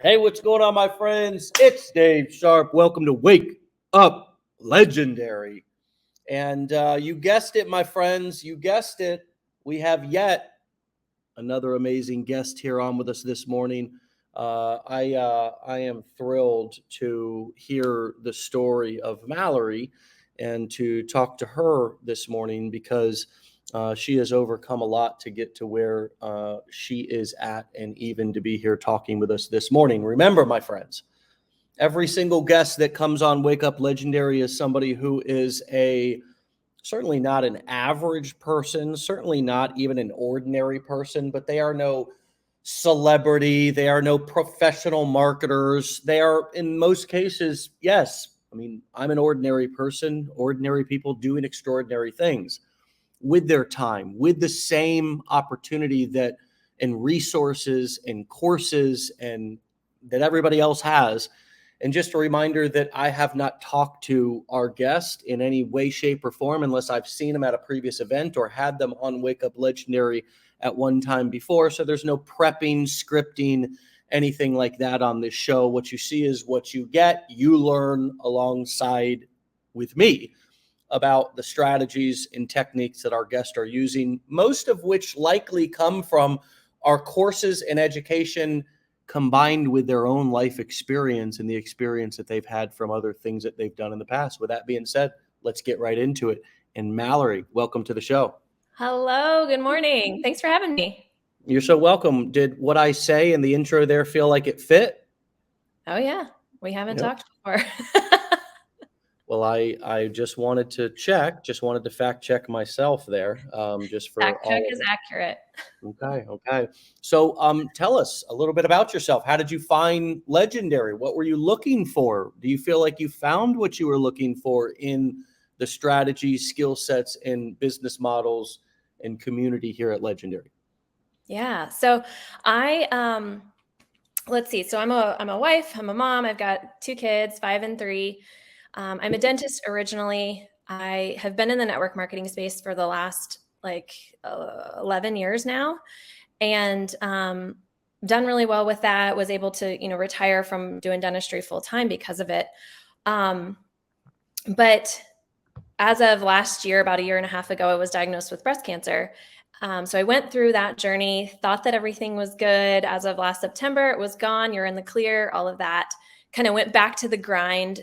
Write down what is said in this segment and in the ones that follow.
Hey, what's going on, my friends? It's Dave Sharpe. Welcome to Wake Up Legendary. And you guessed it, my friends. You guessed it. We have yet another amazing guest here on with us this morning. I am thrilled to hear the story of Mallory and to talk to her this morning because she has overcome a lot to get to where she is at and even to be here talking with us this morning. Remember, my friends, every single guest that comes on Wake Up Legendary is somebody who is certainly not an average person, certainly not even an ordinary person, but they are no celebrity. They are no professional marketers. They are, in most cases, yes. I mean, I'm an ordinary person. Ordinary people doing extraordinary things with their time, with the same opportunity that and resources and courses and that everybody else has. And just a reminder that I have not talked to our guest in any way, shape, or form unless I've seen them at a previous event or had them on Wake Up Legendary at one time before. So there's no prepping, scripting, anything like that on this show. What you see is what you get. You learn alongside with me about the strategies and techniques that our guests are using, most of which likely come from our courses and education combined with their own life experience and the experience that they've had from other things that they've done in the past. With that being said, let's get right into it. And Mallory, welcome to the show. Hello, good morning. Thanks for having me. You're so welcome. Did what I say in the intro there feel like it fit? Oh yeah, we haven't talked before. Well, I just wanted to fact check myself there, just for Fact check all. is accurate. Okay. So, tell us a little bit about yourself. How did you find Legendary? What were you looking for? Do you feel like you found what you were looking for in the strategies, skill sets, and business models and community here at Legendary? Yeah. So I let's see. So I'm a wife, I'm a mom, I've got 2 kids, 5 and 3. I'm a dentist originally. I have been in the network marketing space for the last 11 years now, and done really well with that. Was able to retire from doing dentistry full time because of it. But as of last year, about a year and a half ago, I was diagnosed with breast cancer. So I went through that journey, thought that everything was good. As of last September, it was gone. You're in the clear, all of that. Kind of went back to the grind,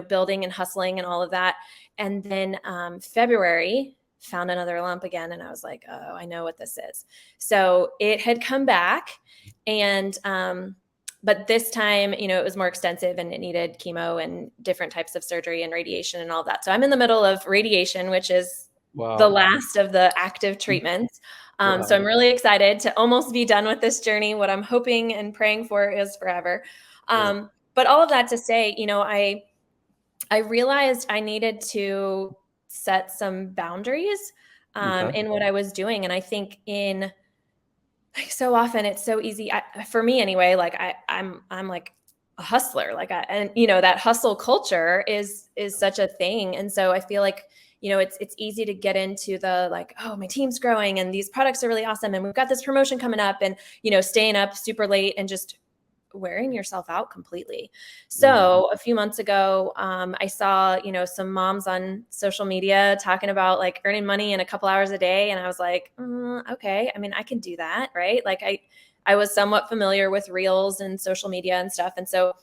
building and hustling and all of that. And then February, found another lump again. And I was like, oh, I know what this is. So it had come back. And but this time, it was more extensive and it needed chemo and different types of surgery and radiation and all that. So I'm in the middle of radiation, which is the last of the active treatments. So I'm really excited to almost be done with this journey. What I'm hoping and praying for is forever. But all of that to say, I realized I needed to set some boundaries in what I was doing. And I think so often it's so easy for me anyway, like I'm like a hustler, that hustle culture is such a thing. And so I feel like, it's easy to get into the like, oh, my team's growing and these products are really awesome. And we've got this promotion coming up and, staying up super late and just wearing yourself out completely. So a few months ago, I saw, some moms on social media talking about like earning money in a couple hours a day. And I was like, okay, I mean, I can do that. Right. Like I was somewhat familiar with reels and social media and stuff. And so,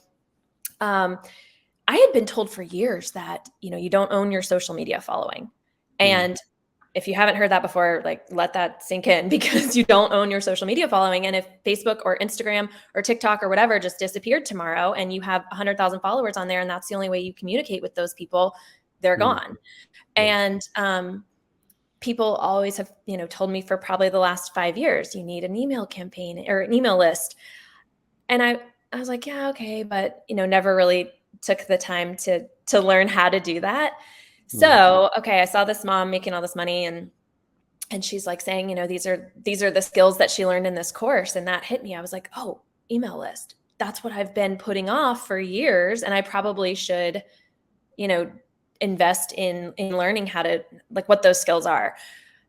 I had been told for years that, you don't own your social media following. And if you haven't heard that before, like let that sink in because you don't own your social media following. And if Facebook or Instagram or TikTok or whatever just disappeared tomorrow and you have 100,000 followers on there and that's the only way you communicate with those people, they're gone. And people always have, told me for probably the last 5 years, you need an email campaign or an email list. And I was like, yeah, okay. But, never really took the time to learn how to do that. So, okay, I saw this mom making all this money and she's like saying, these are the skills that she learned in this course. And that hit me. I was like, oh, email list. That's what I've been putting off for years. And I probably should, invest in learning how to, like, what those skills are.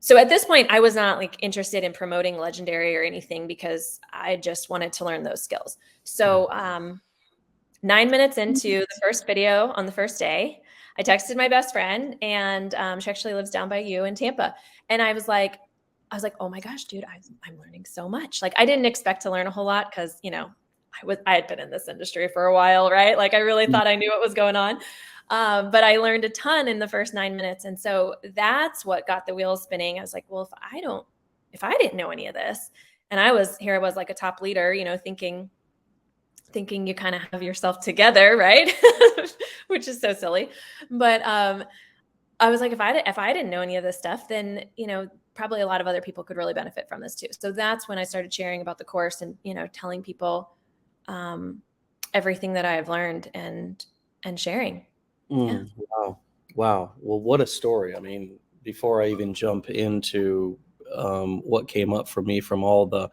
So at this point, I was not like interested in promoting Legendary or anything because I just wanted to learn those skills. So 9 minutes into the first video on the first day, I texted my best friend, and she actually lives down by you in Tampa. And I was like, oh my gosh, dude, I'm learning so much. Like I didn't expect to learn a whole lot because, I had been in this industry for a while, right? Like I really thought I knew what was going on. But I learned a ton in the first 9 minutes. And so that's what got the wheels spinning. I was like, well, if I didn't know any of this, and I was like a top leader, thinking you kind of have yourself together, right? Which is so silly. But I was like, if I didn't know any of this stuff, then, probably a lot of other people could really benefit from this too. So that's when I started sharing about the course and, telling people everything that I've learned and sharing. Yeah. Wow. Wow. Well, what a story. I mean, before I even jump into what came up for me from all the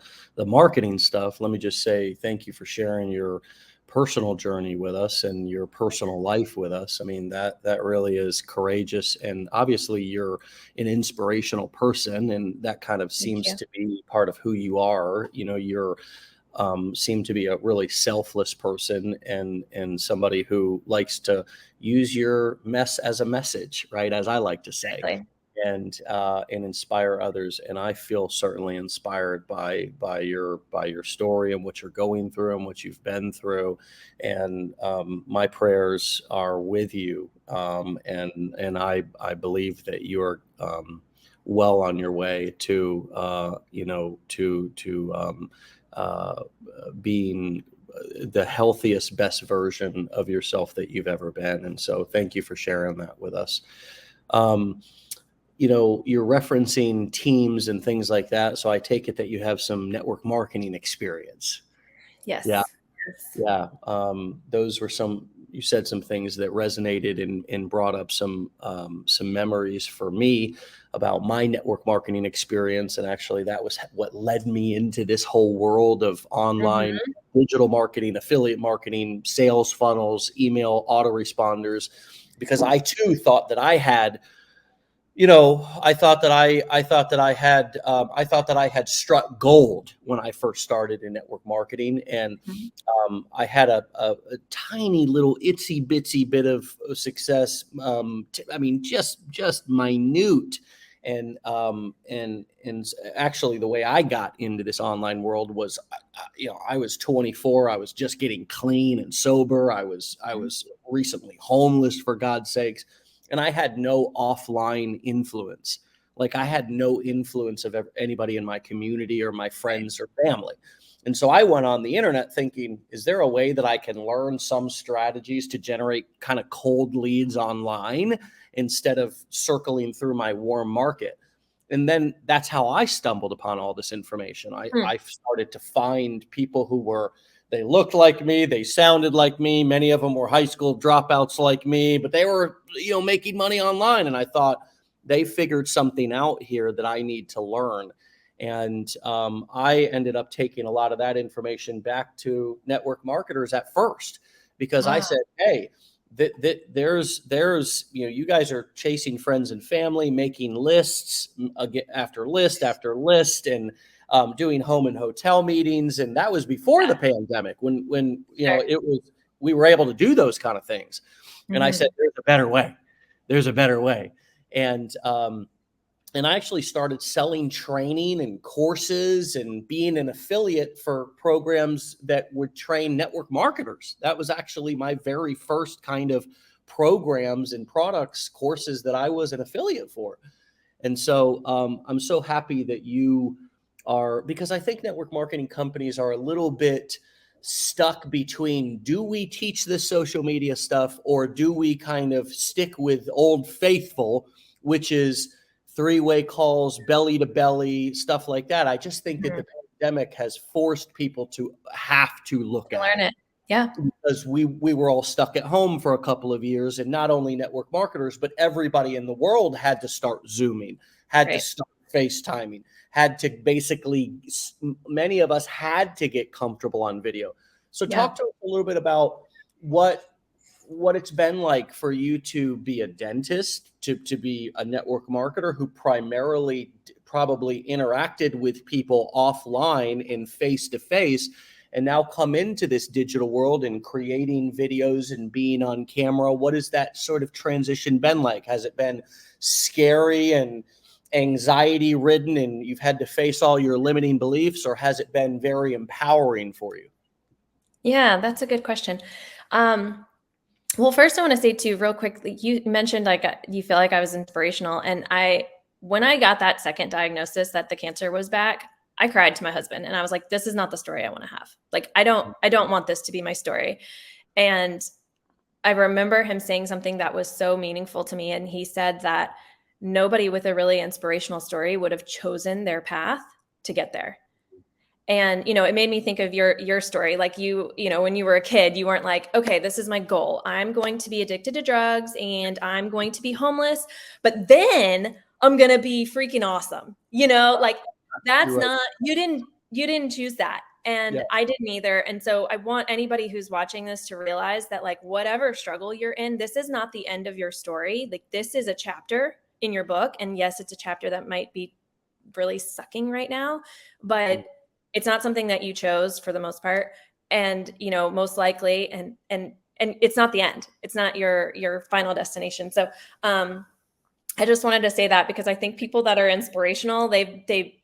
marketing stuff, let me just say thank you for sharing your personal journey with us and your personal life with us. I mean, that really is courageous, and obviously you're an inspirational person, and that kind of seems to be part of who you are. You're seem to be a really selfless person, and somebody who likes to use your mess as a message, right? As I like to say. Exactly. And inspire others. And I feel certainly inspired by your story and what you're going through and what you've been through. And my prayers are with you. And I believe that you're well on your way to being the healthiest, best version of yourself that you've ever been. And so thank you for sharing that with us. You're referencing teams and things like that. So I take it that you have some network marketing experience. Yes. Yeah. Yeah. Those were you said some things that resonated and brought up some memories for me about my network marketing experience. And actually that was what led me into this whole world of online digital marketing, affiliate marketing, sales funnels, email autoresponders, because I too thought that I had, I thought that I had struck gold when I first started in network marketing. And I had a tiny little itsy bitsy bit of success. Just minute. And actually the way I got into this online world was, I was 24. I was just getting clean and sober. I was recently homeless, for God's sakes. And I had no offline influence. Like I had no influence of anybody in my community or my friends or family. And so I went on the internet thinking, is there a way that I can learn some strategies to generate kind of cold leads online instead of circling through my warm market? And then that's how I stumbled upon all this information. I started to find people they looked like me, they sounded like me. Many of them were high school dropouts like me, but they were, making money online. And I thought they figured something out here that I need to learn. And I ended up taking a lot of that information back to network marketers at first, because I said, hey, there's you guys are chasing friends and family, making lists after list after list, and doing home and hotel meetings. And that was before the pandemic, when we were able to do those kind of things. And I said, there's a better way. There's a better way. And I actually started selling training and courses and being an affiliate for programs that would train network marketers. That was actually my very first kind of programs and products, courses that I was an affiliate for. And so I'm so happy that you are, because I think network marketing companies are a little bit stuck between, do we teach this social media stuff, or do we kind of stick with Old Faithful, which is three-way calls, belly to belly, stuff like that. I just think that the pandemic has forced people to have to look at learn it. Yeah. Because we were all stuck at home for a couple of years, and not only network marketers, but everybody in the world had to start Zooming, had to start FaceTiming, had to basically, many of us had to get comfortable on video. So talk to us a little bit about what what it's been like for you to be a dentist, to be a network marketer who primarily probably interacted with people offline and face to face, and now come into this digital world and creating videos and being on camera? What has that sort of transition been like? Has it been scary and anxiety ridden and you've had to face all your limiting beliefs, or has it been very empowering for you? Yeah, that's a good question. Well, first I want to say too, real quickly, you mentioned like you feel like I was inspirational, and when I got that second diagnosis that the cancer was back, I cried to my husband, and I was like, "This is not the story I want to have. Like, I don't want this to be my story." And I remember him saying something that was so meaningful to me, and he said that nobody with a really inspirational story would have chosen their path to get there. And, it made me think of your story. Like when you were a kid, you weren't like, okay, this is my goal. I'm going to be addicted to drugs and I'm going to be homeless, but then I'm going to be freaking awesome. Like that's Right. not, you didn't choose that. Yeah. And I didn't either. And so I want anybody who's watching this to realize that like whatever struggle you're in, this is not the end of your story. Like this is a chapter in your book. And yes, it's a chapter that might be really sucking right now, but it's not something that you chose for the most part. And, most likely, and it's not the end. It's not your final destination. So, I just wanted to say that because I think people that are inspirational, they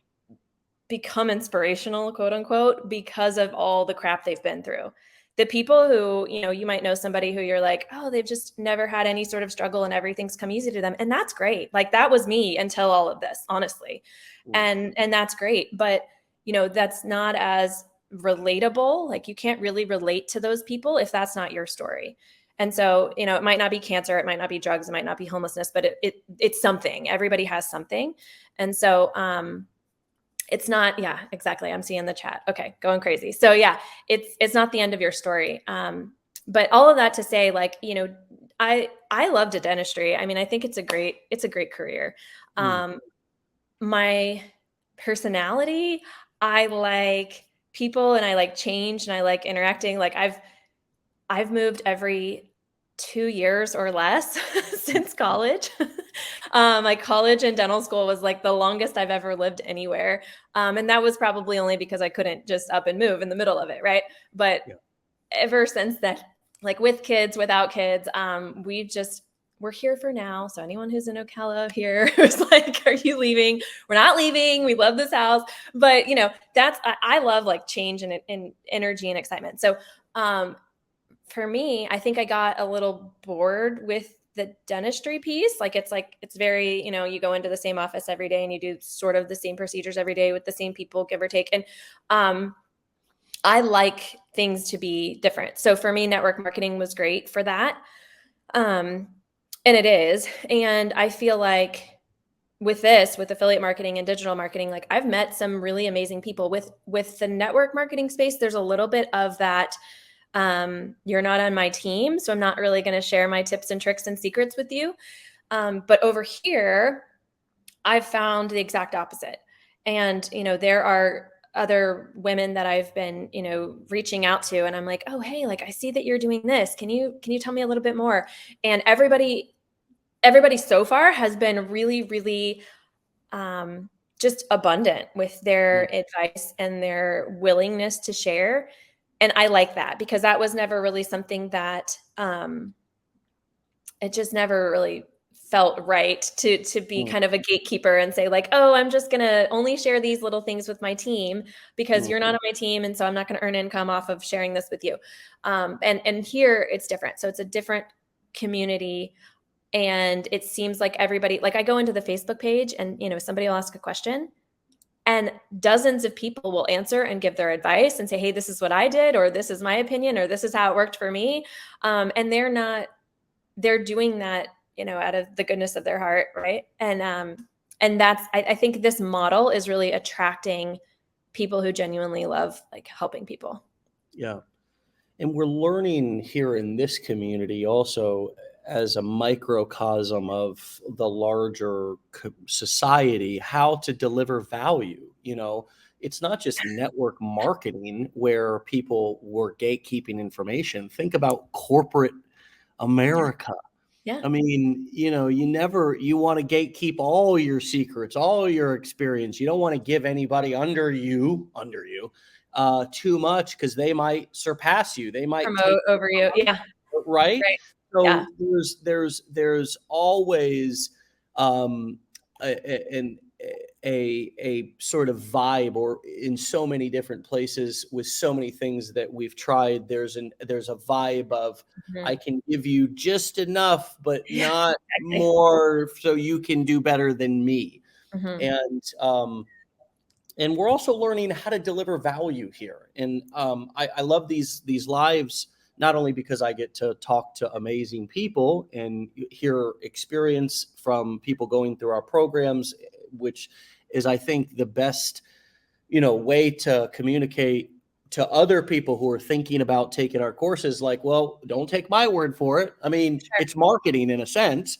become inspirational, quote unquote, because of all the crap they've been through. The people who, you might know somebody who you're like, oh, they've just never had any sort of struggle and everything's come easy to them. And that's great. Like that was me until all of this, honestly. And that's great. But that's not as relatable. Like you can't really relate to those people if that's not your story. And so, it might not be cancer, it might not be drugs, it might not be homelessness, but it's something. Everybody has something. And so, it's not, yeah, exactly. I'm seeing the chat. Okay, going crazy. So yeah, it's not the end of your story. But all of that to say, like, I loved dentistry. I mean, I think it's a great career. My personality, I like people and I like change and I like interacting. Like I've moved every 2 years or less since college. Like college and dental school was like the longest I've ever lived anywhere. And that was probably only because I couldn't just up and move in the middle of it. Right. But ever since then, like with kids, without kids, we're here for now. So anyone who's in Ocala here who's like, are you leaving? We're not leaving. We love this house. But I love like change and energy and excitement. So for me, I think I got a little bored with the dentistry piece. Like it's very, you go into the same office every day and you do sort of the same procedures every day with the same people, give or take. And I like things to be different. So for me, network marketing was great for that. And it is. And I feel like with affiliate marketing and digital marketing, like I've met some really amazing people with the network marketing space. There's a little bit of that. You're not on my team, so I'm not really going to share my tips and tricks and secrets with you. But over here, I've found the exact opposite. And, there are other women that I've been, reaching out to, and I'm like, oh, hey, like I see that you're doing this. Can you tell me a little bit more? And everybody so far has been really, really just abundant with their advice and their willingness to share. And I like that because that was never really something that it just never really felt right to be kind of a gatekeeper and say like, oh, I'm just going to only share these little things with my team because you're not on my team. And so I'm not going to earn income off of sharing this with you. And here it's different. So it's a different community. And it seems like everybody, like I go into the Facebook page and, somebody will ask a question and dozens of people will answer and give their advice and say, hey, this is what I did, or this is my opinion, or this is how it worked for me. And they're doing that, out of the goodness of their heart. Right. And that's, I think this model is really attracting people who genuinely love like helping people. Yeah. And we're learning here in this community also as a microcosm of the larger society, how to deliver value. It's not just network marketing where people were gatekeeping information. Think about corporate America. Yeah. I mean, you want to gatekeep all your secrets, all your experience. You don't want to give anybody under you, too much, because they might surpass you. They might take Promote over you. Yeah. right. Right. So Yeah. there's always um, an a sort of vibe, or in so many different places with so many things that we've tried. There's a vibe of, Mhm. I can give you just enough, but Yeah, not exactly. more, so you can do better than me. Mhm. And we're also learning how to deliver value here. And I love these lives, not only because I get to talk to amazing people and hear experience from people going through our programs, which is, I think, the best way to communicate to other people who are thinking about taking our courses. Like, well, don't take my word for it. I mean, Sure. it's marketing in a sense.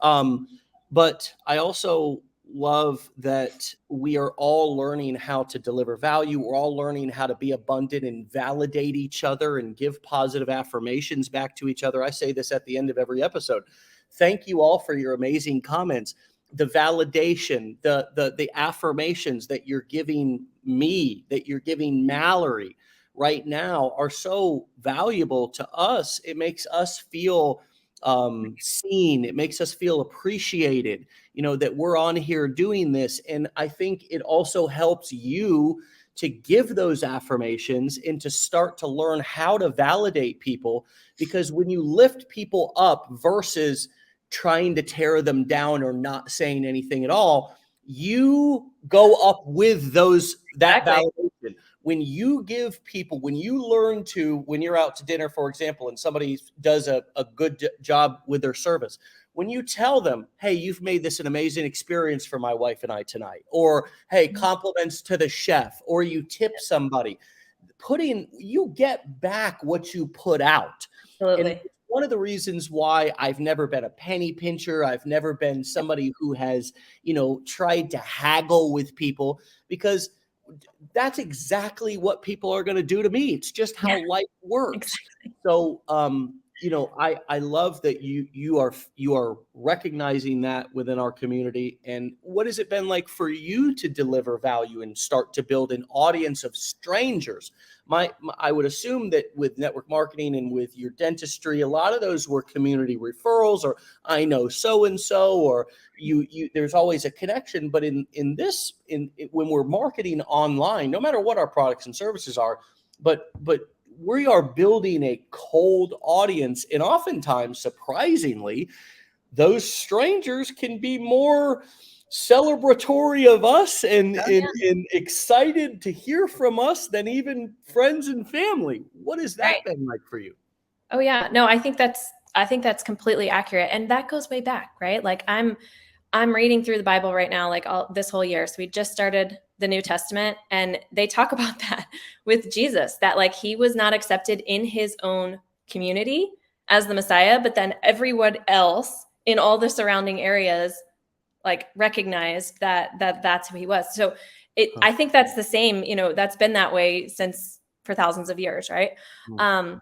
But I also love that we are all learning how to deliver value. We're all learning how to be abundant and validate each other and give positive affirmations back to each other. I say this at the end of every episode. Thank you all for your amazing comments. The validation, the affirmations that you're giving me, that you're giving Mallory right now, are so valuable to us. It makes us feel seen. It makes us feel appreciated, that we're on here doing this. And I think it also helps you to give those affirmations and to start to learn how to validate people, because when you lift people up versus trying to tear them down or not saying anything at all, you go up with that Exactly. validation. When you give people, when you learn to, when you're out to dinner, for example, and somebody does a good job with their service, when you tell them, hey, you've made this an amazing experience for my wife and I tonight, or hey, compliments to the chef, or you tip somebody, you get back what you put out. And Absolutely. one of the reasons why I've never been a penny pincher, I've never been somebody who has, tried to haggle with people, because that's exactly what people are going to do to me. It's just how Yeah, life works. exactly. So, I love that you are recognizing that within our community. And what has it been like for you to deliver value and start to build an audience of strangers? I would assume that with network marketing and with your dentistry, a lot of those were community referrals, or I know so and so, or you there's always a connection. But when we're marketing online, no matter what our products and services are, but we are building a cold audience. And oftentimes, surprisingly, those strangers can be more celebratory of us and, Oh, and, yeah. and excited to hear from us than even friends and family. What has Right. that been like for you? Oh yeah. No, I think that's completely accurate. And that goes way back, right? Like I'm reading through the Bible right now, like all this whole year. So we just started the New Testament, and they talk about that with Jesus, that like he was not accepted in his own community as the Messiah, but then everyone else in all the surrounding areas like recognized that's who he was. So Huh. I think that's the same, that's been that way since for thousands of years, right? Hmm.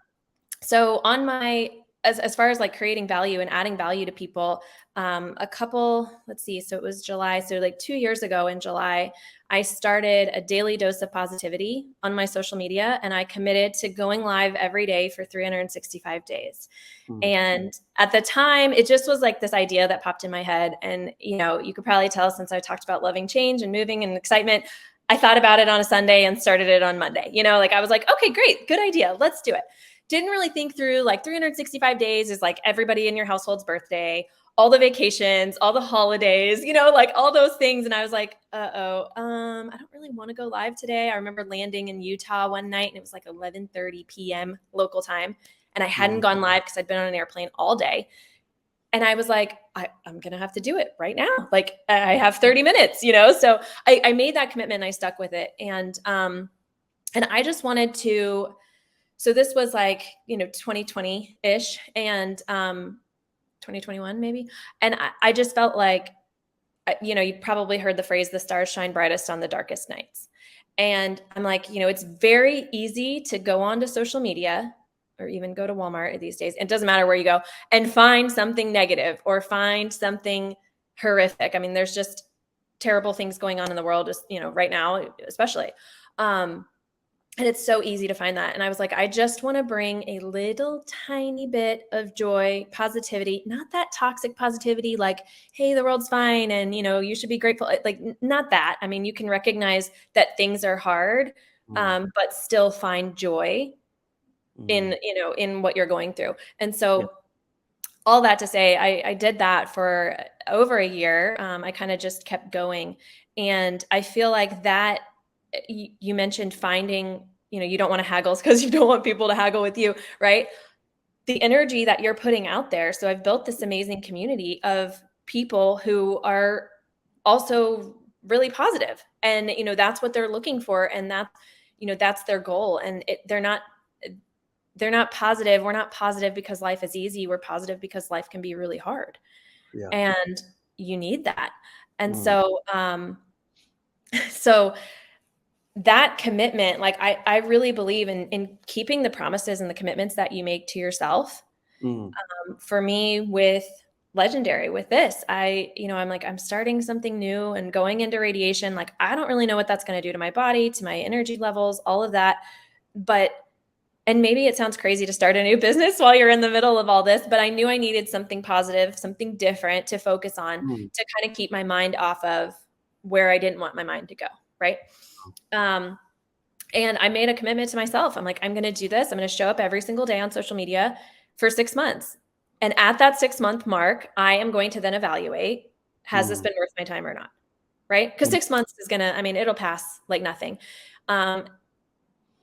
So on my as far as like creating value and adding value to people, let's see, so it was July, so like 2 years ago in July, I started a daily dose of positivity on my social media, and I committed to going live every day for 365 days. Hmm. And at the time, it just was like this idea that popped in my head. And, you could probably tell since I talked about loving change and moving and excitement, I thought about it on a Sunday and started it on Monday. Like I was like, okay, great, good idea. Let's do it. Didn't really think through like 365 days is like everybody in your household's birthday, all the vacations, all the holidays, like all those things. And I was like, I don't really want to go live today. I remember landing in Utah one night and it was like 11:30 p.m. local time. And I hadn't gone live because I'd been on an airplane all day. And I was like, I'm going to have to do it right now. Like I have 30 minutes, So I made that commitment and I stuck with it. And I just wanted to, so this was like, 2020 ish and 2021 maybe. And I just felt like, you probably heard the phrase, the stars shine brightest on the darkest nights. And I'm like, it's very easy to go onto social media or even go to Walmart these days. It doesn't matter where you go, and find something negative or find something horrific. I mean, there's just terrible things going on in the world, right now, especially. And it's so easy to find that. And I was like, I just want to bring a little tiny bit of joy, positivity, not that toxic positivity, like, hey, the world's fine and, you should be grateful. Like, not that. I mean, you can recognize that things are hard, but still find joy in what you're going through. And so all that to say, I did that for over a year. I kind of just kept going. And I feel like that, you mentioned finding, you don't want to haggle because you don't want people to haggle with you, right? The energy that you're putting out there. So I've built this amazing community of people who are also really positive, and that's what they're looking for, and that's their goal. And they're not positive. We're not positive because life is easy. We're positive because life can be really hard, and you need that. And so that commitment, like I really believe in keeping the promises and the commitments that you make to yourself. For me, with Legendary, with this, I'm like, I'm starting something new and going into radiation. Like, I don't really know what that's going to do to my body, to my energy levels, all of that. And maybe it sounds crazy to start a new business while you're in the middle of all this, but I knew I needed something positive, something different to focus on, to kind of keep my mind off of where I didn't want my mind to go. Right. And I made a commitment to myself. I'm like, I'm going to do this. I'm going to show up every single day on social media for 6 months. And at that 6-month mark, I am going to then evaluate, has this been worth my time or not? Right. Because 6 months is it'll pass like nothing. And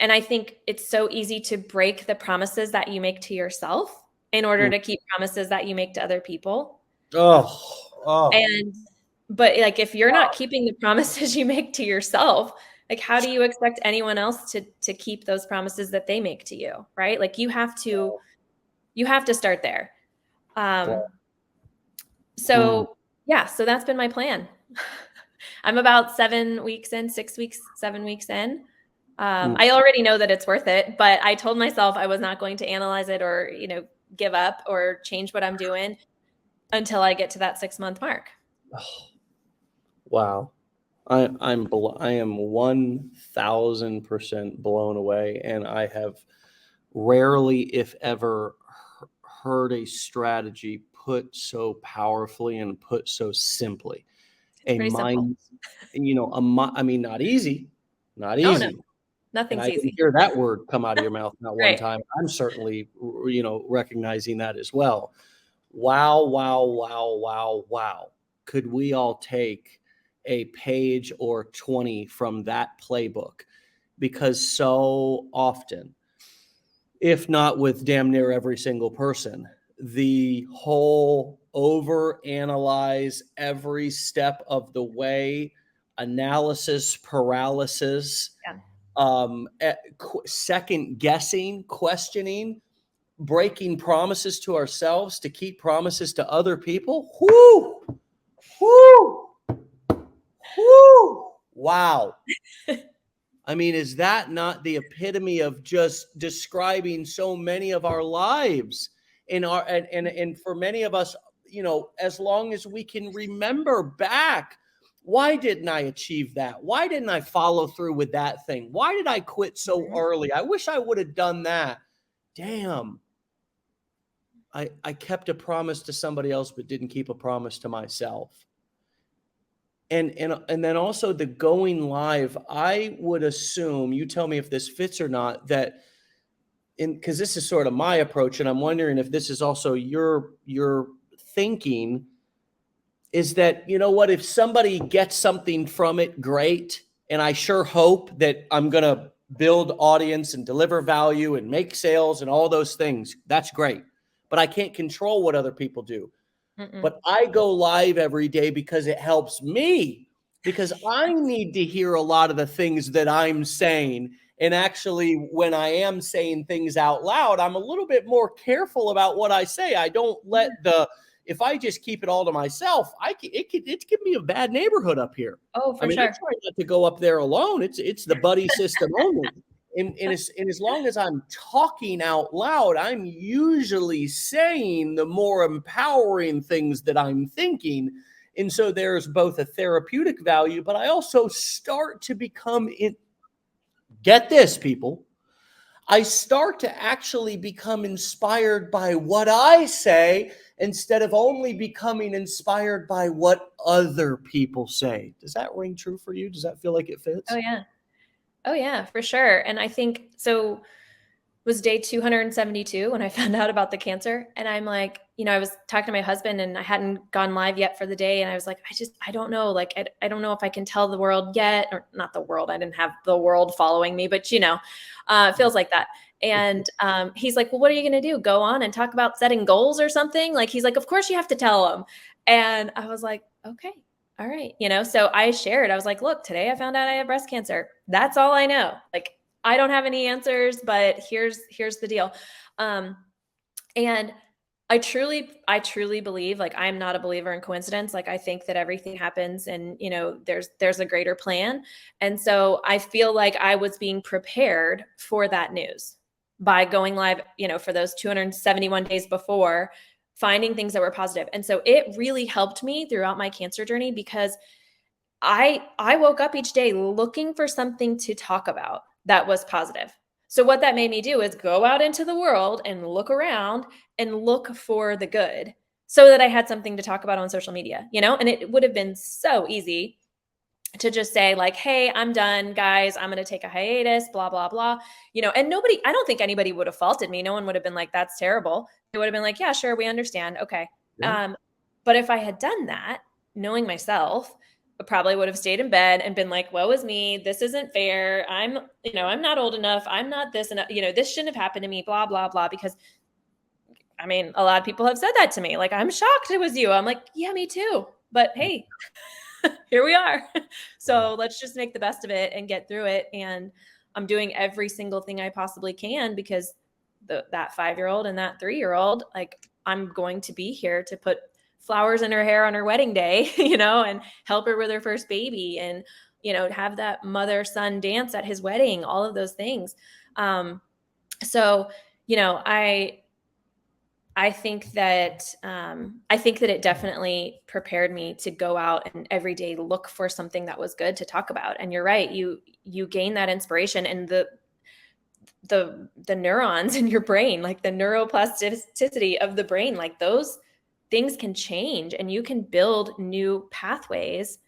I think it's so easy to break the promises that you make to yourself in order to keep promises that you make to other people. But like, if you're not keeping the promises you make to yourself, like, how do you expect anyone else to keep those promises that they make to you? Right. Like, you have to start there. So that's been my plan. I'm about 7 weeks in, 6 weeks, 7 weeks in. I already know that it's worth it, but I told myself I was not going to analyze it or, give up or change what I'm doing until I get to that 6-month mark. Wow. I am 1000% blown away. And I have rarely, if ever, heard a strategy put so powerfully and put so simply. A mind, not easy, not easy. No. Nothing's easy. I didn't hear that word come out of your mouth not one time. I'm certainly, recognizing that as well. Wow, wow, wow, wow, wow. Could we all take a page or 20 from that playbook? Because so often, if not with damn near every single person, the whole overanalyze every step of the way, analysis paralysis, second guessing, questioning, breaking promises to ourselves to keep promises to other people. Whoo! Wow. Is that not the epitome of just describing so many of our lives and for many of us, as long as we can remember back, why didn't I achieve that? Why didn't I follow through with that thing? Why did I quit so early? I wish I would have done that. Damn. I kept a promise to somebody else, but didn't keep a promise to myself. And then also the going live, I would assume, you tell me if this fits or not, that because this is sort of my approach, and I'm wondering if this is also your thinking, is that, if somebody gets something from it, great. And I sure hope that I'm going to build audience and deliver value and make sales and all those things. That's great. But I can't control what other people do. But I go live every day because it helps me, because I need to hear a lot of the things that I'm saying. And actually, when I am saying things out loud, I'm a little bit more careful about what I say. I don't let if I just keep it all to myself, it can be a bad neighborhood up here. Oh, for sure. I try not to go up there alone. It's the buddy system only. and as long as I'm talking out loud, I'm usually saying the more empowering things that I'm thinking. And so there's both a therapeutic value, but I also start to become get this, people. I start to actually become inspired by what I say instead of only becoming inspired by what other people say. Does that ring true for you? Does that feel like it fits? Oh yeah. Oh yeah, for sure. And I think so was day 272 when I found out about the cancer. And I'm like, I was talking to my husband and I hadn't gone live yet for the day. And I was like, I don't know. Like, I don't know if I can tell the world yet, or not the world. I didn't have the world following me, but it feels like that. And he's like, well, what are you going to do? Go on and talk about setting goals or something? Like, he's like, of course you have to tell them. And I was like, okay. All right. So I shared, I was like, look, today I found out I have breast cancer. That's all I know. Like, I don't have any answers, but here's the deal. And I truly believe, like, I'm not a believer in coincidence. Like, I think that everything happens and, there's a greater plan. And so I feel like I was being prepared for that news by going live, for those 271 days before, finding things that were positive. And so it really helped me throughout my cancer journey because I woke up each day looking for something to talk about that was positive. So what that made me do is go out into the world and look around and look for the good so that I had something to talk about on social media, and it would have been so easy to just say like, hey, I'm done, guys. I'm going to take a hiatus, blah, blah, blah, and I don't think anybody would have faulted me. No one would have been like, that's terrible. They would have been like, yeah, sure. We understand. Okay. Yeah. But if I had done that, knowing myself, I probably would have stayed in bed and been like, woe is me. This isn't fair. I'm not old enough. I'm not this enough. This shouldn't have happened to me, blah, blah, blah. Because a lot of people have said that to me. Like, I'm shocked it was you. I'm like, yeah, me too. But hey, here we are. So let's just make the best of it and get through it. And I'm doing every single thing I possibly can because that 5-year-old and that 3-year-old, like, I'm going to be here to put flowers in her hair on her wedding day, and help her with her first baby and, have that mother-son dance at his wedding, all of those things. So, I think that it definitely prepared me to go out and every day look for something that was good to talk about. And you're right, you gain that inspiration and the neurons in your brain, like the neuroplasticity of the brain, like those things can change and you can build new pathways.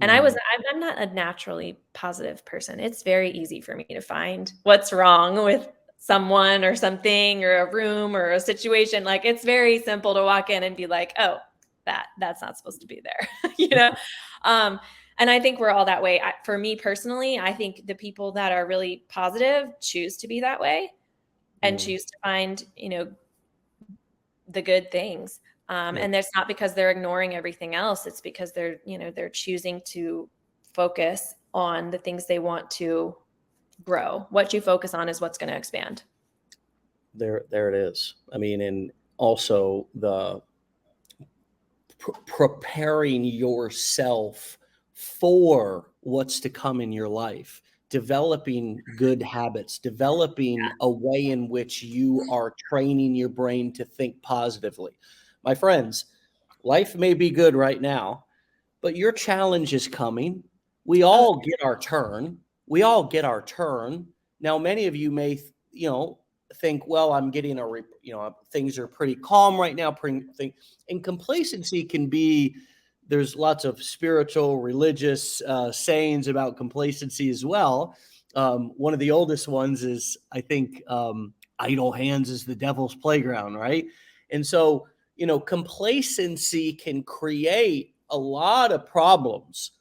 And I'm not a naturally positive person. It's very easy for me to find what's wrong with someone or something or a room or a situation. Like, it's very simple to walk in and be like, oh, that's not supposed to be there, and I think we're all that way. For me personally, I think the people that are really positive choose to be that way and choose to find, the good things. And that's not because they're ignoring everything else. It's because they're choosing to focus on the things they want to grow. What you focus on is what's going to expand. There it is. And also the preparing yourself for what's to come in your life, developing good habits, developing a way in which you are training your brain to think positively. My friends, life may be good right now, but your challenge is coming. We all get our turn. Now, many of you may, think, well, I'm getting things are pretty calm right now. And complacency can be, there's lots of spiritual, religious sayings about complacency as well. One of the oldest ones is, I think, idle hands is the devil's playground, right? And so, complacency can create a lot of problems.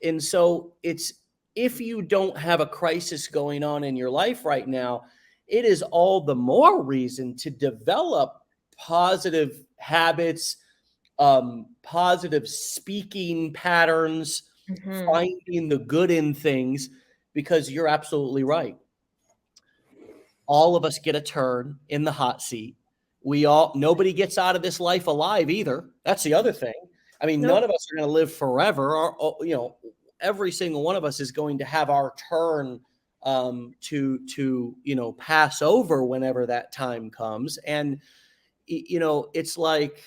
And so if you don't have a crisis going on in your life right now, it is all the more reason to develop positive habits, positive speaking patterns, finding the good in things, because you're absolutely right. All of us get a turn in the hot seat. Nobody gets out of this life alive either. That's the other thing. None of us are going to live forever. Every single one of us is going to have our turn to pass over whenever that time comes. And it's like,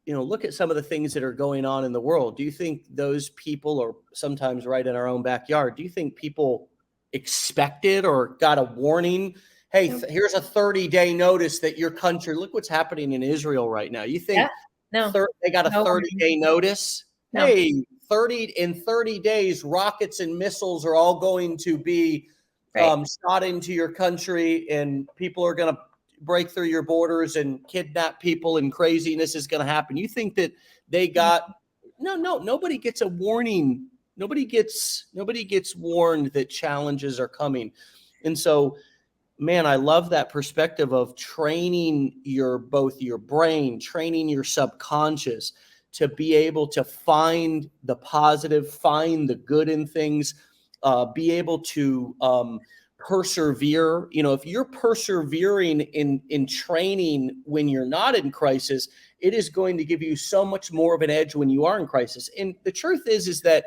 look at some of the things that are going on in the world. Do you think those people, or sometimes right in our own backyard, do you think people expected or got a warning? Hey, here's a 30-day notice that your country, look what's happening in Israel right now. You think they got a 30-day notice? No. Hey, 30 days, rockets and missiles are all going to be shot into your country, and people are going to break through your borders and kidnap people, and craziness is going to happen. You think that they got nobody gets a warning. Nobody gets warned that challenges are coming. And so, man, I love that perspective of training both your brain, training your subconscious to be able to find the positive, find the good in things, be able to persevere. If you're persevering in training when you're not in crisis, it is going to give you so much more of an edge when you are in crisis. And the truth is that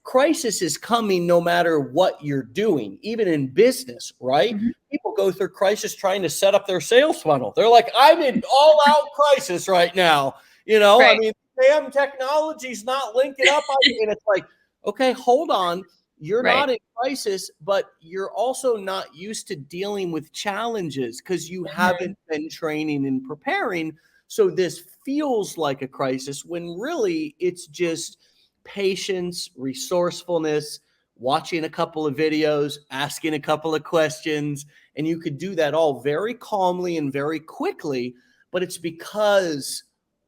crisis is coming no matter what you're doing, even in business, right? Mm-hmm. People go through crisis trying to set up their sales funnel. They're like, I'm in all out crisis right now. I mean, damn, technology's not linking up. And it's like, okay, hold on. You're not in crisis, but you're also not used to dealing with challenges because you haven't been training and preparing. So this feels like a crisis when really it's just patience, resourcefulness, watching a couple of videos, asking a couple of questions, and you could do that all very calmly and very quickly, but it's because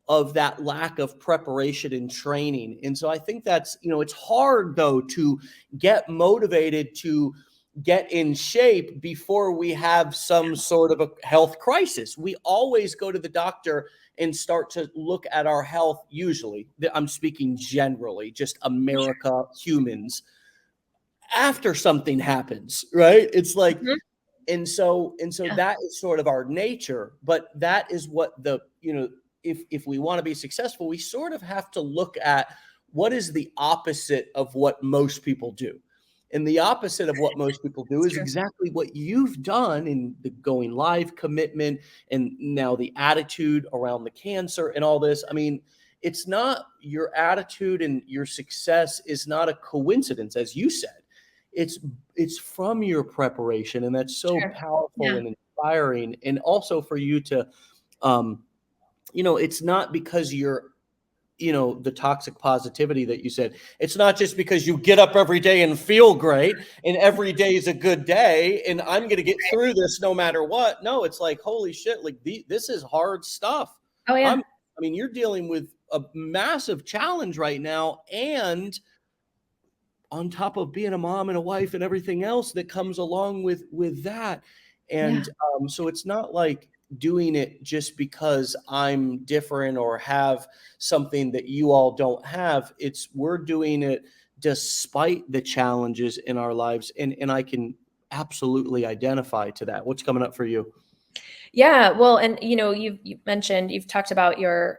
of that lack of preparation and training. And so I think that's, it's hard though to get motivated to get in shape before we have some sort of a health crisis. We always go to the doctor and start to look at our health. Usually, I'm speaking generally, just America humans, after something happens, right? It's like, and so that is sort of our nature, but that is what if we want to be successful, we sort of have to look at what is the opposite of what most people do. And the opposite of what most people do is exactly what you've done in the going live commitment, and now the attitude around the cancer and all this. I mean, it's not, your attitude and your success is not a coincidence, as you said. It's from your preparation, and that's so powerful and inspiring. And also for you to, it's not because you're, the toxic positivity that you said. It's not just because you get up every day and feel great and every day is a good day and I'm going to get through this no matter what. No, it's like, holy shit, like this is hard stuff. Oh yeah. You're dealing with a massive challenge right now, and on top of being a mom and a wife and everything else that comes along with that. And so it's not like doing it just because I'm different or have something that you all don't have. We're doing it despite the challenges in our lives. And I can absolutely identify to that. What's coming up for you? Yeah, well, and you've mentioned, you've talked about your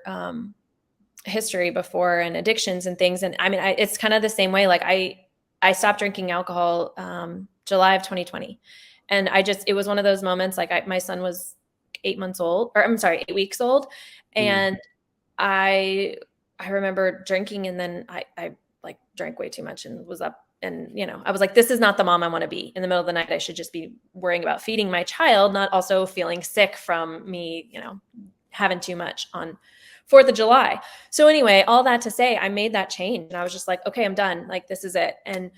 history before and addictions and things. And I mean, it's kind of the same way. Like I stopped drinking alcohol July of 2020. And it was one of those moments, like my son was 8 weeks old. And I remember drinking, and then I like drank way too much and was up, and I was like, this is not the mom I want to be. In the middle of the night, I should just be worrying about feeding my child, not also feeling sick from me, having too much on 4th of July. So anyway, all that to say, I made that change, and I was just like, okay, I'm done. Like, this is it. And,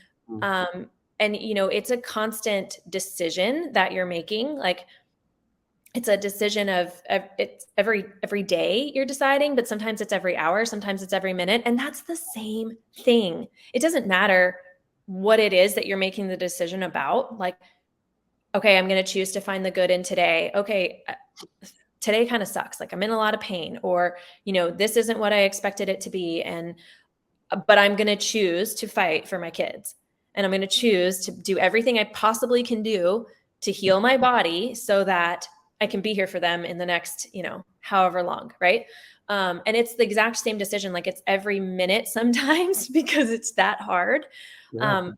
it's a constant decision that you're making. Like, it's a decision of it's every day you're deciding, but sometimes it's every hour, sometimes it's every minute. And that's the same thing. It doesn't matter what it is that you're making the decision about. Like, okay, I'm going to choose to find the good in today. Okay, today kind of sucks. Like, I'm in a lot of pain, or, this isn't what I expected it to be. But I'm going to choose to fight for my kids, and I'm going to choose to do everything I possibly can do to heal my body so that I can be here for them in the next, however long. Right. And it's the exact same decision. Like, it's every minute sometimes because it's that hard. Yeah.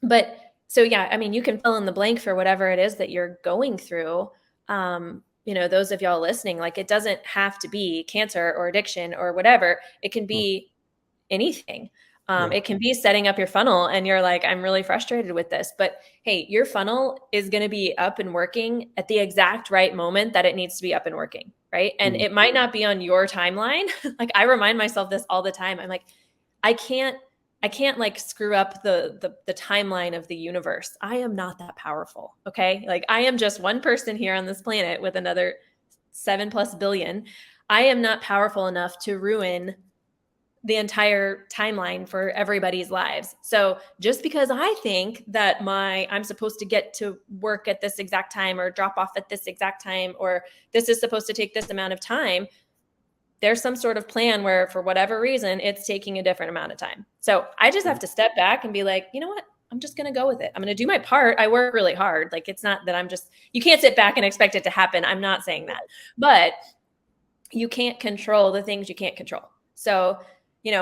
But So yeah, I mean, you can fill in the blank for whatever it is that you're going through. Those of y'all listening, like, it doesn't have to be cancer or addiction or whatever. It can be anything. It can be setting up your funnel and you're like, I'm really frustrated with this. But hey, your funnel is going to be up and working at the exact right moment that it needs to be up and working. Right. And it might not be on your timeline. Like, I remind myself this all the time. I'm like, I can't like screw up the timeline of the universe. I am not that powerful. Okay. Like, I am just one person here on this planet with another 7+ billion. I am not powerful enough to ruin the entire timeline for everybody's lives. So just because I think that I'm supposed to get to work at this exact time or drop off at this exact time, or this is supposed to take this amount of time, there's some sort of plan where, for whatever reason, it's taking a different amount of time. So I just have to step back and be like, you know what? I'm just going to go with it. I'm going to do my part. I work really hard. Like, it's not that you can't sit back and expect it to happen. I'm not saying that, but you can't control the things you can't control. So,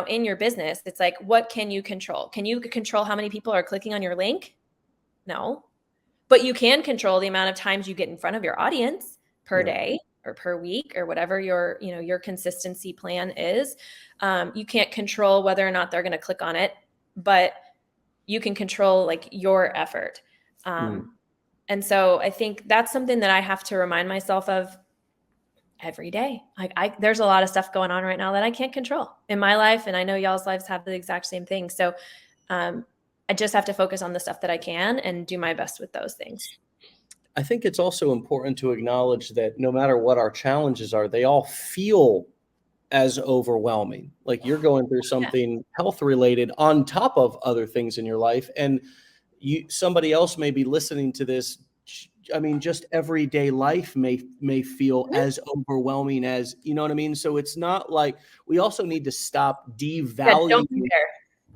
in your business, it's like, what can you control? Can you control how many people are clicking on your link? No, but you can control the amount of times you get in front of your audience per day or per week, or whatever your consistency plan is. You can't control whether or not they're going to click on it, but you can control, like, your effort. And so I think that's something that I have to remind myself of every day. Like, there's a lot of stuff going on right now that I can't control in my life. And I know y'all's lives have the exact same thing. So I just have to focus on the stuff that I can and do my best with those things. I think it's also important to acknowledge that no matter what our challenges are, they all feel as overwhelming. Like, you're going through something health related on top of other things in your life. And somebody else may be listening to this. I mean, just everyday life may feel as overwhelming as, you know what I mean? So it's not like, we also need to stop devaluing. Don't be there.